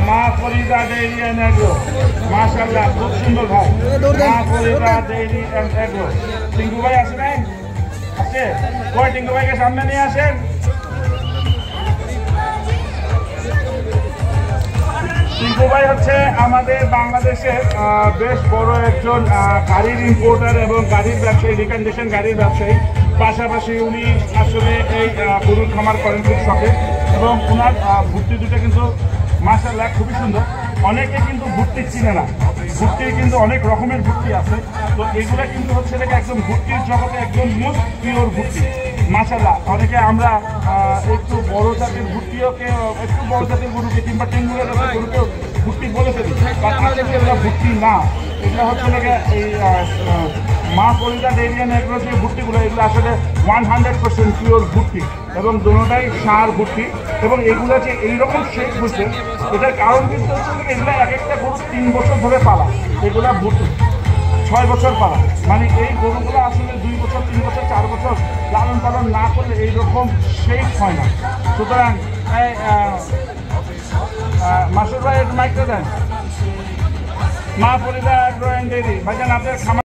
মা Farida dairy and agro মাশাআল্লাহ খুব সুন্দর ভাই। Maa Farida dairy and agro Tinku ভাই আসে নাই? আছে কই? টিঙ্কু ভাইকে সামনে নিয়ে আসেন। টিঙ্কু ভাই হচ্ছে আমাদের বাংলাদেশের বেশ বড় একজন গাড়ির ইম্পোর্টার এবং গাড়ির ব্যবসায়ী, রিকন্ডিশন গাড়ির ব্যবসায়ী। পাশাপাশি উনি আসলে এই গরুর খামার করেন খুব শখে, এবং ওনার ভুট্টি দুটো কিন্তু মাশাআল্লাহ খুবই সুন্দর। অনেকে কিন্তু ভুট্টি চিনে না, ভুট্টির কিন্তু অনেক রকমের ভুট্টি আছে। তো এগুলো কিন্তু হচ্ছে একদম ভুট্টির জগতে একদম মোস্ট পিওর ভুট্টি মাশাআল্লাহ। অনেকে আমরা একটু বড় জাতের ভুট্টিওকে, একটু বড় জাতের গরুকে কিংবা টেঙ্গুরের গরুকে ভুট্টি বলে ফেলি, এগুলো ভুট্টি না। এগুলো হচ্ছে এই মা ফরিদা ডেইরি এন্ড এগ্রো যে ভুট্টিগুলো, এগুলো আসলে 100% পিওর ভুট্টি এবং দুটোটাই সার ভুট্টি। এবং এগুলো যে এইরকম শেপ হচ্ছে, এটার কারণ কিন্তু হচ্ছে এগুলো এক একটা গরু 3 বছর ধরে পালা, এগুলো ভুট্টি 6 বছর পালা। মানে এই গরুগুলো আসলে 2 বছর 3 বছর 4 বছর লালন পালন না করলে এইরকম শেপ হয় না। সুতরাং মাসুর ভাই একটু মাইকটা দেন। মা ফরিদা এগ্রো এন্ড ডেইরি ভাইজান, আপনার খামার